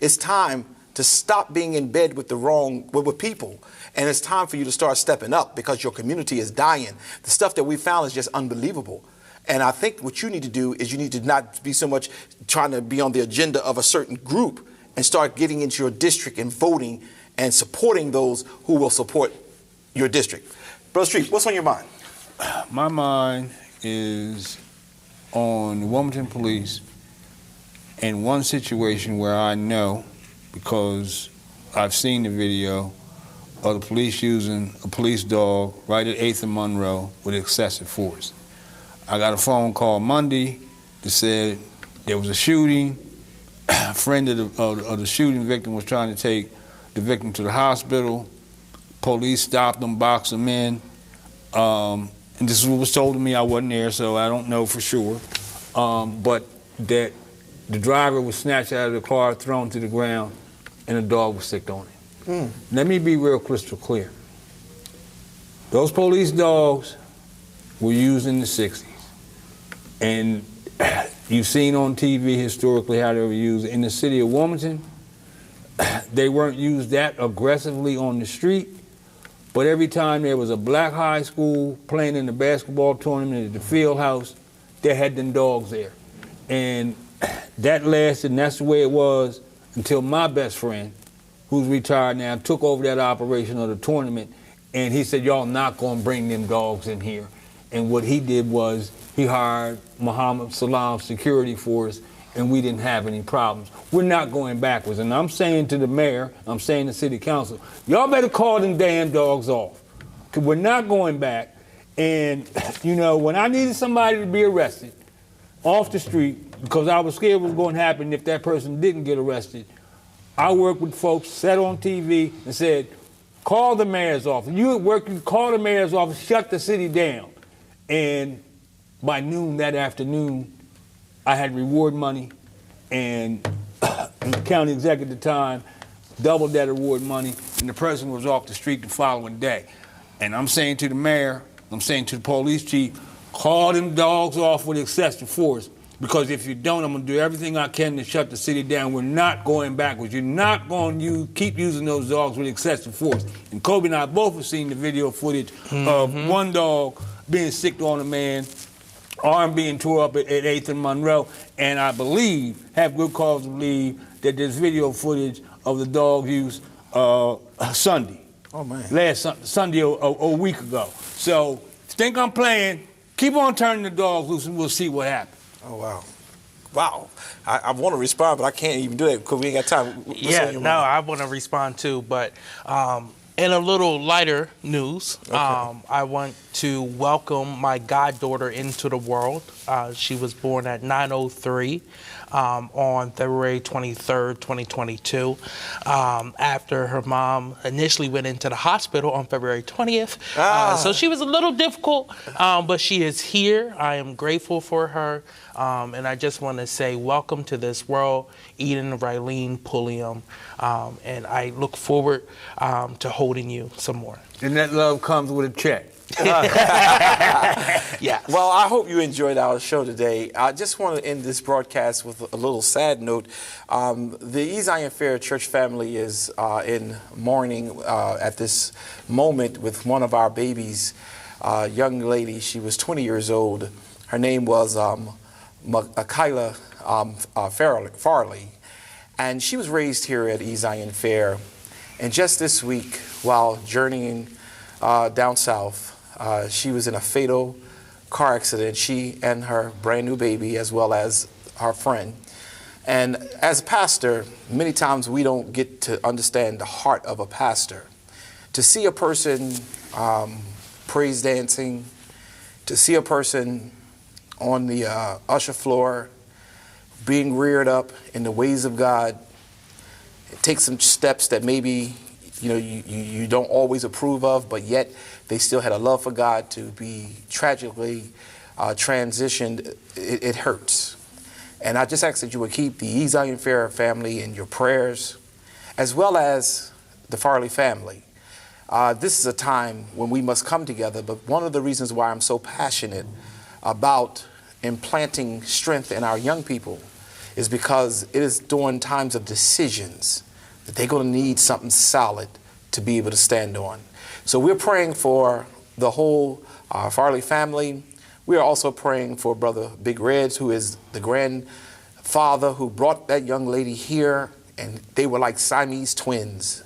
It's time to stop being in bed with the wrong, with people. And it's time for you to start stepping up because your community is dying. The stuff that we found is just unbelievable. And I think what you need to do is you need to not be so much trying to be on the agenda of a certain group and start getting into your district and voting and supporting those who will support your district. Brother Street, what's on your mind? My mind is on the Wilmington Police and one situation where I know, because I've seen the video of the police using a police dog right at 8th and Monroe with excessive force. I got a phone call Monday that said there was a shooting. A friend of the shooting victim was trying to take the victim to the hospital. Police stopped them, boxed them in. And this is what was told to me. I wasn't there, so I don't know for sure. But that the driver was snatched out of the car, thrown to the ground, and a dog was sicked on him. Let me be real crystal clear. Those police dogs were used in the 60s. And you've seen on TV historically how they were used. In the city of Wilmington, they weren't used that aggressively on the street, but every time there was a black high school playing in the basketball tournament at the field house, they had them dogs there. And that lasted, and that's the way it was until my best friend, who's retired now, took over that operation of the tournament, and he said, y'all not gonna bring them dogs in here. And what he did was he hired Muhammad Salam's security force, and we didn't have any problems. We're not going backwards. And I'm saying to the mayor, I'm saying to city council, y'all better call them damn dogs off, because we're not going back. And, you know, when I needed somebody to be arrested off the street, because I was scared what was going to happen if that person didn't get arrested, I worked with folks, sat on TV, and said, call the mayor's office. You at work, you call the mayor's office, shut the city down. And by noon that afternoon, I had reward money, and the county executive at the time doubled that reward money, and the person was off the street the following day. And I'm saying to the mayor, I'm saying to the police chief, call them dogs off with excessive force, because if you don't, I'm going to do everything I can to shut the city down. We're not going backwards. You're not going to keep using those dogs with excessive force. And Kobe and I both have seen the video footage of one dog being sicked on a man, arm being tore up at 8th and Monroe, and I believe, have good cause to believe, that there's video footage of the dog use Sunday. Oh, man. Last Sunday a week ago. So, think I'm playing, keep on turning the dogs loose and we'll see what happens. Oh, wow. Wow. I want to respond, but I can't even do that because we ain't got time. I want to respond too, but in a little lighter news, I want to welcome my goddaughter into the world. She was born at 9:03 on February 23rd, 2022, after her mom initially went into the hospital on February 20th. So she was a little difficult, but she is here. I am grateful for her, and I just want to say welcome to this world, Eden Rylene Pulliam, and I look forward to holding you some more. And that love comes with a check. Yes. Well, I hope you enjoyed our show today. I just want to end this broadcast with a little sad note. The East Zion Fair Church family is in mourning at this moment with one of our babies, a young lady. She was 20 years old. Her name was Kyla Farley, and she was raised here at East Zion Fair. And just this week, while journeying down south, she was in a fatal car accident, she and her brand new baby, as well as her friend. And as a pastor, many times we don't get to understand the heart of a pastor. To see a person praise dancing, to see a person on the usher floor being reared up in the ways of God, take some steps that maybe you don't always approve of, but yet they still had a love for God, to be tragically transitioned. It hurts. And I just ask that you would keep the East Zion Fair family in your prayers, as well as the Farley family. This is a time when we must come together, but one of the reasons why I'm so passionate about implanting strength in our young people is because it is during times of decisions that they're going to need something solid to be able to stand on. So we're praying for the whole Farley family. We are also praying for Brother Big Reds, who is the grandfather who brought that young lady here, and they were like Siamese twins.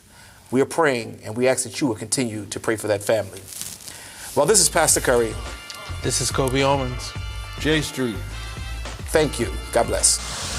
We are praying, and we ask that you will continue to pray for that family. Well, this is Pastor Curry. This is Kobe Owens. J Street. Thank you. God bless.